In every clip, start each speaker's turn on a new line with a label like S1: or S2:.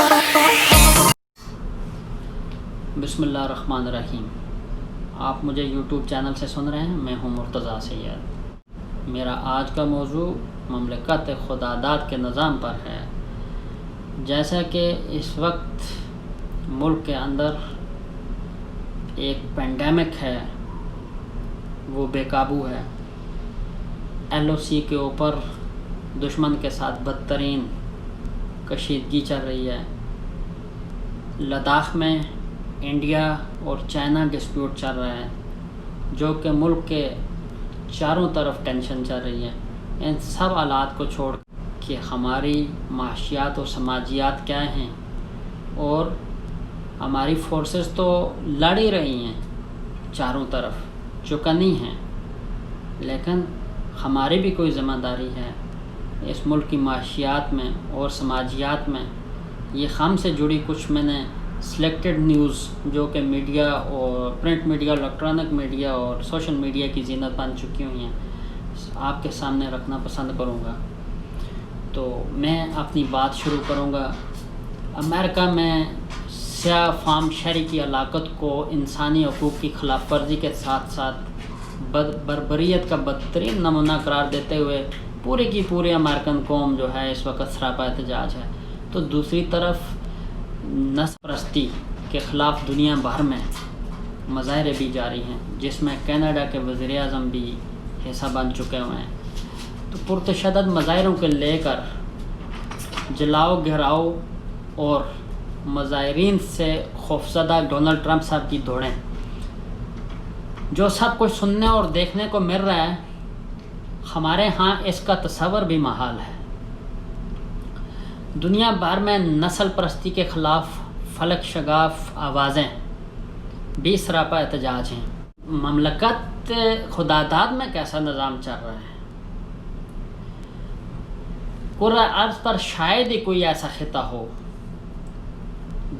S1: بسم اللہ الرحمن الرحیم۔ آپ مجھے یوٹیوب چینل سے سن رہے ہیں، میں ہوں مرتضیٰ سید۔ میرا آج کا موضوع مملکت خداداد کے نظام پر ہے۔ جیسا کہ اس وقت ملک کے اندر ایک پینڈیمک ہے، وہ بے قابو ہے۔ LOC کے اوپر دشمن کے ساتھ بدترین کشیدگی چل رہی ہے۔ لداخ میں انڈیا اور چائنا ڈسپیوٹ چل رہا ہے، جو کہ ملک کے چاروں طرف ٹینشن چل رہی ہے۔ ان سب حالات کو چھوڑ کہ ہماری معاشیات اور سماجیات کیا ہیں، اور ہماری فورسز تو لڑ ہی رہی ہیں چاروں طرف، چکنے ہیں، لیکن ہماری بھی کوئی ذمہ داری ہے اس ملک کی معاشیات میں اور سماجیات میں۔ یہ ہم سے جڑی کچھ میں نے سلیکٹڈ نیوز جو کہ میڈیا اور پرنٹ میڈیا، الیکٹرانک میڈیا اور سوشل میڈیا کی زینت بن چکی ہوئی ہیں، آپ کے سامنے رکھنا پسند کروں گا۔ تو میں اپنی بات شروع کروں گا۔ امریکہ میں سیاہ فام شہری کی ہلاکت کو انسانی حقوق کی خلاف ورزی کے ساتھ ساتھ بربریت کا بدترین نمونہ قرار دیتے ہوئے پوری کی پوری امریکن قوم جو ہے اس وقت سراپا احتجاج ہے، تو دوسری طرف نسل پرستی کے خلاف دنیا بھر میں مظاہرے بھی جاری ہیں، جس میں کینیڈا کے وزیر اعظم بھی حصہ بن چکے ہوئے ہیں۔ تو پرتشدد مظاہروں کو لے کر جلاؤ گھیراؤ اور مظاہرین سے خوفزدہ ڈونلڈ ٹرمپ صاحب کی دوڑیں، جو سب کچھ سننے اور دیکھنے کو مل رہا ہے، ہمارے ہاں اس کا تصور بھی محال ہے۔ دنیا بھر میں نسل پرستی کے خلاف فلک شگاف آوازیں بھی سراپا احتجاج ہیں۔ مملکت خداداد میں کیسا نظام چل رہا ہے؟ کرۂ ارض پر شاید ہی کوئی ایسا خطہ ہو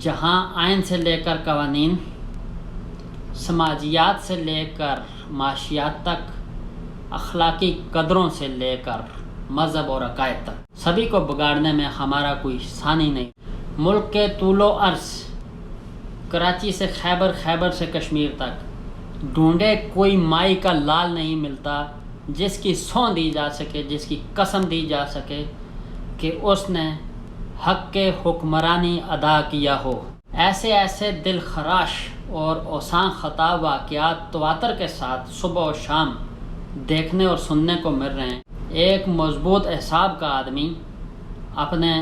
S1: جہاں آئین سے لے کر قوانین، سماجیات سے لے کر معاشیات تک، اخلاقی قدروں سے لے کر مذہب اور عقائد تک، سبھی کو بگاڑنے میں ہمارا کوئی ثانی نہیں۔ ملک کے طول و عرض، کراچی سے خیبر، خیبر سے کشمیر تک، ڈھونڈے کوئی مائی کا لال نہیں ملتا جس کی سون دی جا سکے، جس کی قسم دی جا سکے کہ اس نے حق کے حکمرانی ادا کیا ہو۔ ایسے ایسے دل خراش اور اوسان خطا واقعات تواتر کے ساتھ صبح و شام دیکھنے اور سننے کو مل رہے ہیں۔ ایک مضبوط اعصاب کا آدمی اپنے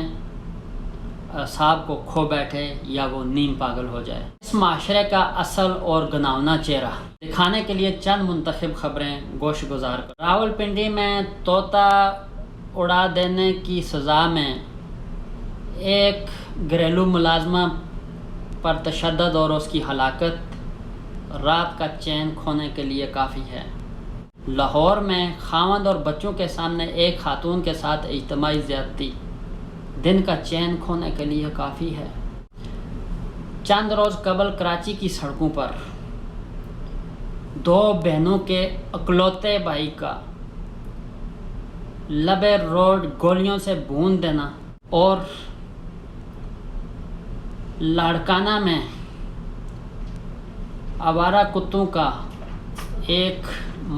S1: اعصاب کو کھو بیٹھے یا وہ نیم پاگل ہو جائے۔ اس معاشرے کا اصل اور گناونا چہرہ دکھانے کے لیے چند منتخب خبریں گوش گزار کر۔ راولپنڈی میں طوطا اڑا دینے کی سزا میں ایک گھریلو ملازمہ پر تشدد اور اس کی ہلاکت رات کا چین کھونے کے لیے کافی ہے۔ لاہور میں خاوند اور بچوں کے سامنے ایک خاتون کے ساتھ اجتماعی زیادتی دن کا چین کھونے کے لیے کافی ہے۔ چند روز قبل کراچی کی سڑکوں پر دو بہنوں کے اکلوتے بھائی کا لبے روڈ گولیوں سے بھون دینا، اور لاڑکانہ میں آوارہ کتوں کا ایک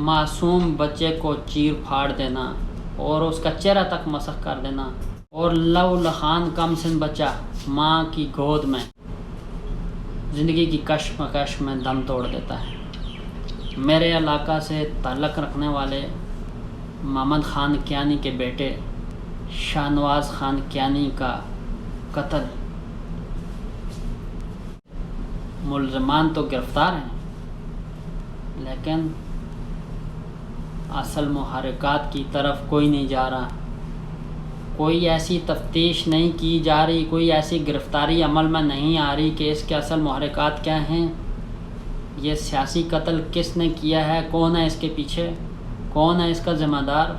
S1: معصوم بچے کو چیر پھاڑ دینا اور اس کا چہرہ تک مسخ کر دینا، اور لو لخان کم سن بچہ ماں کی گود میں زندگی کی کشمکش میں دم توڑ دیتا ہے۔ میرے علاقہ سے تعلق رکھنے والے محمد خان کیانی کے بیٹے شاہ نواز خان کیانی کا قتل، ملزمان تو گرفتار ہیں، لیکن اصل محرکات کی طرف کوئی نہیں جا رہا، کوئی ایسی تفتیش نہیں کی جا رہی، کوئی ایسی گرفتاری عمل میں نہیں آ رہی کہ اس کے اصل محرکات کیا ہیں، یہ سیاسی قتل کس نے کیا ہے، کون ہے اس کے پیچھے، کون ہے اس کا ذمہ دار۔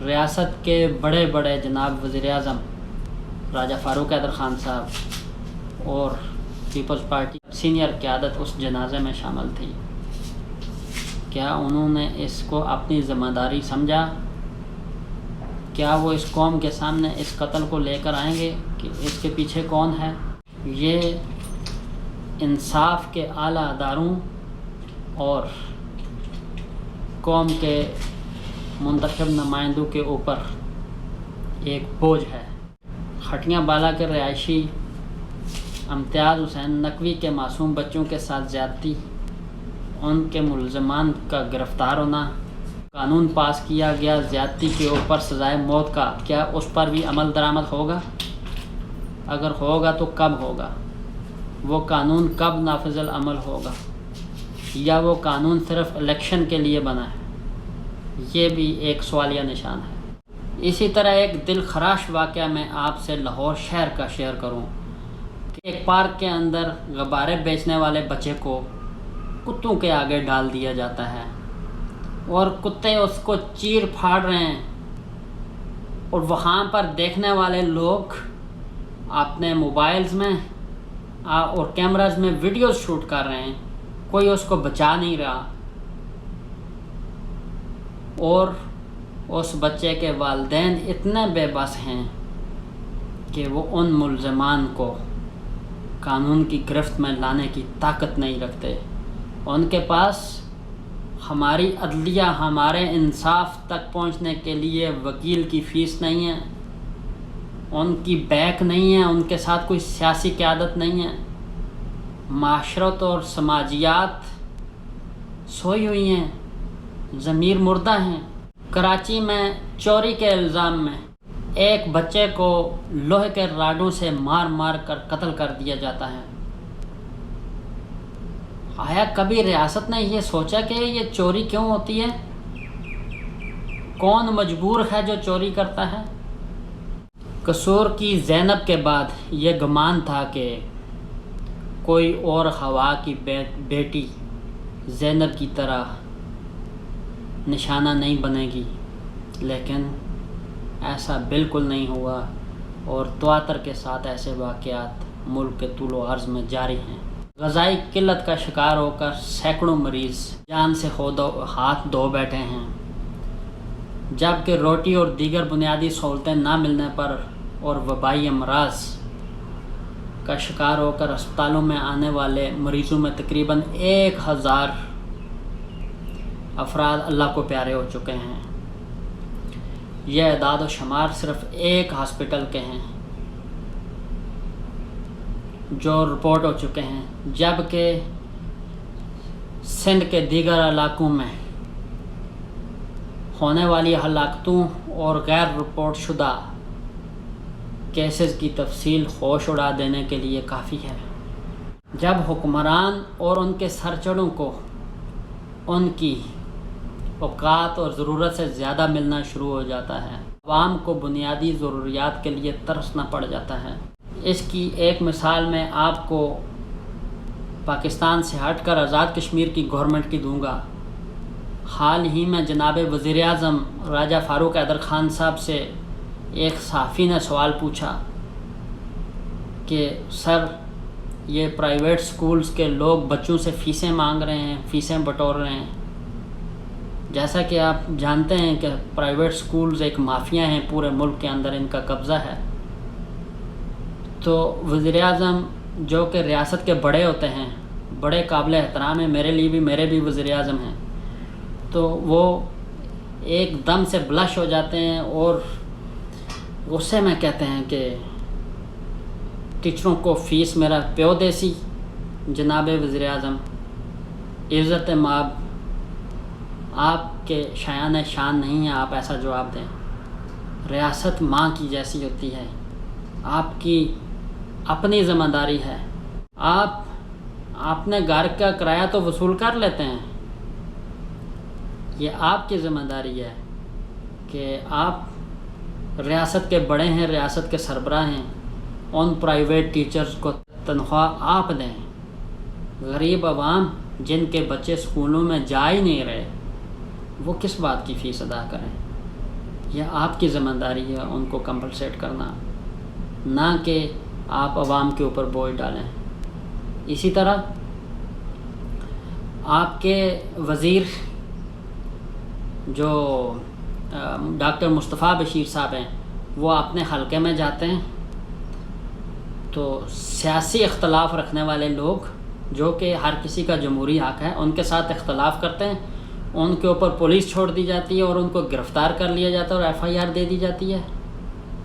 S1: ریاست کے بڑے بڑے جناب وزیر اعظم راجہ فاروق حیدر خان صاحب اور پیپلز پارٹی سینئر قیادت اس جنازے میں شامل تھی۔ کیا انہوں نے اس کو اپنی ذمہ داری سمجھا؟ کیا وہ اس قوم کے سامنے اس قتل کو لے کر آئیں گے کہ اس کے پیچھے کون ہے؟ یہ انصاف کے اعلیٰ اداروں اور قوم کے منتخب نمائندوں کے اوپر ایک بوجھ ہے۔ کھٹیاں بالا کے رہائشی امتیاز حسین نقوی کے معصوم بچوں کے ساتھ زیادتی، ان کے ملزمان کا گرفتار ہونا، قانون پاس کیا گیا زیادتی کے اوپر سزائے موت کا، کیا اس پر بھی عمل درآمد ہوگا؟ اگر ہوگا تو کب ہوگا؟ وہ قانون کب نافذ العمل ہوگا؟ یا وہ قانون صرف الیکشن کے لیے بنا ہے؟ یہ بھی ایک سوالیہ نشان ہے۔ اسی طرح ایک دل خراش واقعہ میں آپ سے لاہور شہر کا شیئر کروں کہ ایک پارک کے اندر غبارے بیچنے والے بچے کو کتوں کے آگے ڈال دیا جاتا ہے اور کتے اس کو چیر پھاڑ رہے ہیں، اور وہاں پر دیکھنے والے لوگ اپنے موبائلز میں اور کیمراز میں ویڈیوز شوٹ کر رہے ہیں، کوئی اس کو بچا نہیں رہا، اور اس بچے کے والدین اتنے بے بس ہیں کہ وہ ان ملزمان کو قانون کی گرفت میں لانے کی طاقت نہیں رکھتے۔ ان کے پاس ہماری عدلیہ، ہمارے انصاف تک پہنچنے کے لیے وکیل کی فیس نہیں ہے، ان کی بیک نہیں ہے، ان کے ساتھ کوئی سیاسی قیادت نہیں ہے۔ معاشرت اور سماجیات سوئی ہوئی ہیں، ضمیر مردہ ہیں۔ کراچی میں چوری کے الزام میں ایک بچے کو لوہے کے راڈوں سے مار مار کر قتل کر دیا جاتا ہے۔ آیا کبھی ریاست نے یہ سوچا کہ یہ چوری کیوں ہوتی ہے؟ کون مجبور ہے جو چوری کرتا ہے؟ قصور کی زینب کے بعد یہ گمان تھا کہ کوئی اور ہوا کی بیٹی زینب کی طرح نشانہ نہیں بنے گی، لیکن ایسا بالکل نہیں ہوا، اور تواتر کے ساتھ ایسے واقعات ملک کے طول و عرض میں جاری ہیں۔ غذائی قلت کا شکار ہو کر سینکڑوں مریض جان سے ہاتھ دھو بیٹھے ہیں، جبکہ روٹی اور دیگر بنیادی سہولتیں نہ ملنے پر اور وبائی امراض کا شکار ہو کر اسپتالوں میں آنے والے مریضوں میں تقریباً 1000 افراد اللہ کو پیارے ہو چکے ہیں۔ یہ اعداد و شمار صرف ایک ہاسپٹل کے ہیں جو رپورٹ ہو چکے ہیں، جبکہ سندھ کے دیگر علاقوں میں ہونے والی ہلاکتوں اور غیر رپورٹ شدہ کیسز کی تفصیل ہوش اڑا دینے کے لیے کافی ہے۔ جب حکمران اور ان کے سرچڑوں کو ان کی اوقات اور ضرورت سے زیادہ ملنا شروع ہو جاتا ہے، عوام کو بنیادی ضروریات کے لیے ترسنا پڑ جاتا ہے۔ اس کی ایک مثال میں آپ کو پاکستان سے ہٹ کر آزاد کشمیر کی گورنمنٹ کی دوں گا۔ حال ہی میں جناب وزیر اعظم راجہ فاروق حیدر خان صاحب سے ایک صحافی نے سوال پوچھا کہ سر، یہ پرائیویٹ سکولز کے لوگ بچوں سے فیسیں مانگ رہے ہیں، فیسیں بٹور رہے ہیں۔ جیسا کہ آپ جانتے ہیں کہ پرائیویٹ سکولز ایک مافیا ہیں، پورے ملک کے اندر ان کا قبضہ ہے۔ تو وزیر اعظم جو کہ ریاست کے بڑے ہوتے ہیں، بڑے قابل احترام ہیں، میرے لیے بھی، میرے بھی وزیر اعظم ہیں، تو وہ ایک دم سے بلش ہو جاتے ہیں اور غصے میں کہتے ہیں کہ ٹیچروں کو فیس میرا پیو دیسی۔ جناب وزیر اعظم، عزت مآب آپ کے شایان شان نہیں ہے آپ ایسا جواب دیں۔ ریاست ماں کی جیسی ہوتی ہے، آپ کی اپنی ذمہ داری ہے۔ آپ اپنے گھر کا کرایہ تو وصول کر لیتے ہیں، یہ آپ کی ذمہ داری ہے کہ آپ ریاست کے بڑے ہیں، ریاست کے سربراہ ہیں، ان پرائیویٹ ٹیچرز کو تنخواہ آپ دیں۔ غریب عوام جن کے بچے اسکولوں میں جا ہی نہیں رہے، وہ کس بات کی فیس ادا کریں؟ یہ آپ کی ذمہ داری ہے ان کو کمپنسیٹ کرنا، نہ کہ آپ عوام کے اوپر بوجھ ڈالیں۔ اسی طرح آپ کے وزیر جو ڈاکٹر مصطفیٰ بشیر صاحب ہیں، وہ اپنے حلقے میں جاتے ہیں تو سیاسی اختلاف رکھنے والے لوگ جو کہ ہر کسی کا جمہوری حق ہے ان کے ساتھ اختلاف کرتے ہیں، ان کے اوپر پولیس چھوڑ دی جاتی ہے اور ان کو گرفتار کر لیا جاتا ہے اور FIR دے دی جاتی ہے۔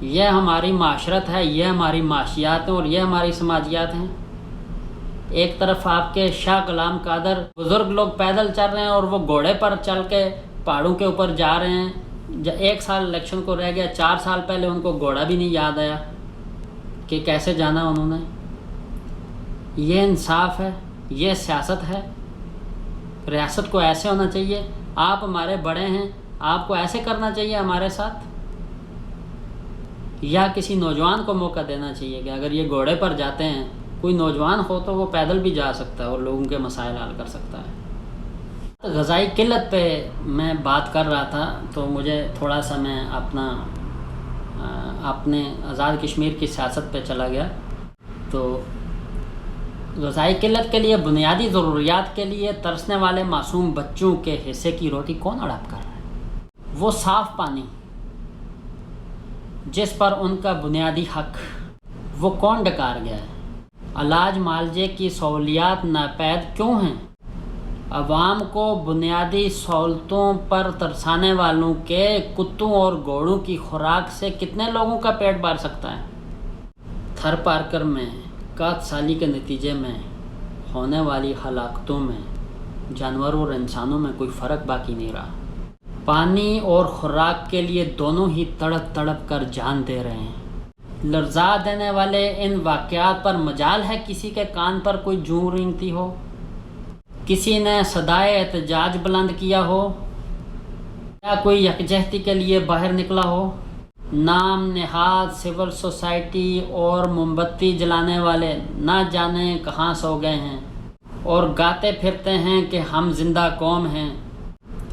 S1: یہ ہماری معاشرت ہے، یہ ہماری معاشیات ہیں اور یہ ہماری سماجیات ہیں۔ ایک طرف آپ کے شاہ غلام قادر بزرگ لوگ پیدل چل رہے ہیں اور وہ گھوڑے پر چل کے پہاڑوں کے اوپر جا رہے ہیں، 1 سال الیکشن کو رہ گیا، 4 سال پہلے ان کو گھوڑا بھی نہیں یاد آیا کہ کیسے جانا انہوں نے۔ یہ انصاف ہے، یہ سیاست ہے۔ ریاست کو ایسے ہونا چاہیے، آپ ہمارے بڑے ہیں، آپ کو ایسے کرنا چاہیے ہمارے ساتھ، یا کسی نوجوان کو موقع دینا چاہیے کہ اگر یہ گھوڑے پر جاتے ہیں، کوئی نوجوان ہو تو وہ پیدل بھی جا سکتا ہے اور لوگوں کے مسائل حل کر سکتا ہے۔ غذائی قلت پہ میں بات کر رہا تھا تو مجھے تھوڑا سا میں اپنے آزاد کشمیر کی سیاست پہ چلا گیا۔ تو غذائی قلت کے لیے، بنیادی ضروریات کے لیے ترسنے والے معصوم بچوں کے حصے کی روٹی کون ہڑپ کر رہا ہے؟ وہ صاف پانی جس پر ان کا بنیادی حق، وہ کون ڈکار گیا ہے؟ علاج معالجے کی سہولیات ناپید کیوں ہیں؟ عوام کو بنیادی سہولتوں پر ترسانے والوں کے کتوں اور گھوڑوں کی خوراک سے کتنے لوگوں کا پیٹ بھر سکتا ہے؟ تھر پارکر میں قحط سالی کے نتیجے میں ہونے والی ہلاکتوں میں جانوروں اور انسانوں میں کوئی فرق باقی نہیں رہا۔ پانی اور خوراک کے لیے دونوں ہی تڑپ تڑپ کر جان دے رہے ہیں۔ لرزا دینے والے ان واقعات پر مجال ہے کسی کے کان پر کوئی جوں رینگتی ہو، کسی نے صدائے احتجاج بلند کیا ہو، یا کوئی یکجہتی کے لیے باہر نکلا ہو؟ نام نہاد سول سوسائٹی اور موم بتی جلانے والے نہ جانے کہاں سو گئے ہیں اور گاتے پھرتے ہیں کہ ہم زندہ قوم ہیں۔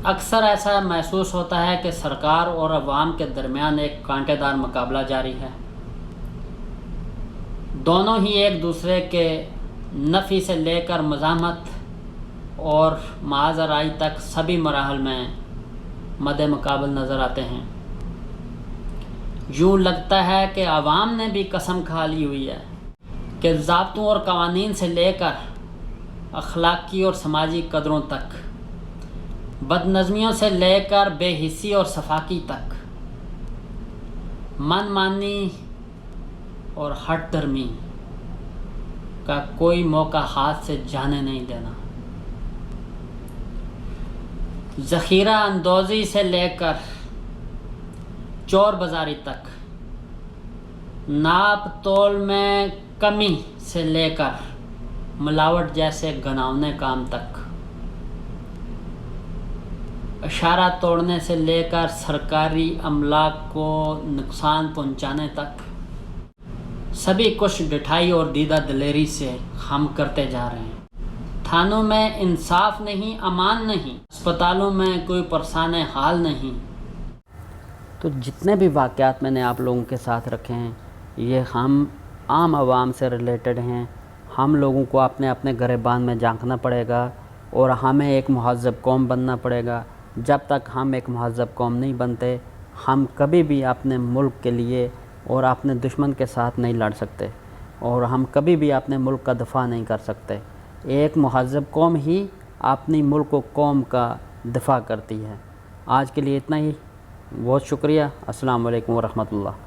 S1: اکثر ایسا محسوس ہوتا ہے کہ سرکار اور عوام کے درمیان ایک کانٹے دار مقابلہ جاری ہے۔ دونوں ہی ایک دوسرے کے نفی سے لے کر مزاحمت اور معاذ رائی تک سبھی مراحل میں مد مقابل نظر آتے ہیں۔ یوں لگتا ہے کہ عوام نے بھی قسم کھا لی ہوئی ہے کہ ضابطوں اور قوانین سے لے کر اخلاقی اور سماجی قدروں تک، بد نظمیوں سے لے کر بے حسی اور سفاکی تک، من مانی اور ہٹ درمی کا کوئی موقع ہاتھ سے جانے نہیں دینا۔ ذخیرہ اندوزی سے لے کر چور بازاری تک، ناپ تول میں کمی سے لے کر ملاوٹ جیسے گھناؤنے کام تک، اشارہ توڑنے سے لے کر سرکاری املاک کو نقصان پہنچانے تک، سبھی کچھ ڈٹھائی اور دیدہ دلیری سے ہم کرتے جا رہے ہیں۔ تھانوں میں انصاف نہیں، امان نہیں، اسپتالوں میں کوئی پرسان حال نہیں۔ تو جتنے بھی واقعات میں نے آپ لوگوں کے ساتھ رکھے ہیں، یہ ہم عام عوام سے ریلیٹڈ ہیں۔ ہم لوگوں کو اپنے اپنے گریبان میں جھانکنا پڑے گا اور ہمیں ایک مہذب قوم بننا پڑے گا۔ جب تک ہم ایک مہذب قوم نہیں بنتے، ہم کبھی بھی اپنے ملک کے لیے اور اپنے دشمن کے ساتھ نہیں لڑ سکتے اور ہم کبھی بھی اپنے ملک کا دفاع نہیں کر سکتے۔ ایک مہذب قوم ہی اپنی ملک و قوم کا دفاع کرتی ہے۔ آج کے لیے اتنا ہی، بہت شکریہ۔ السلام علیکم ورحمۃ اللہ۔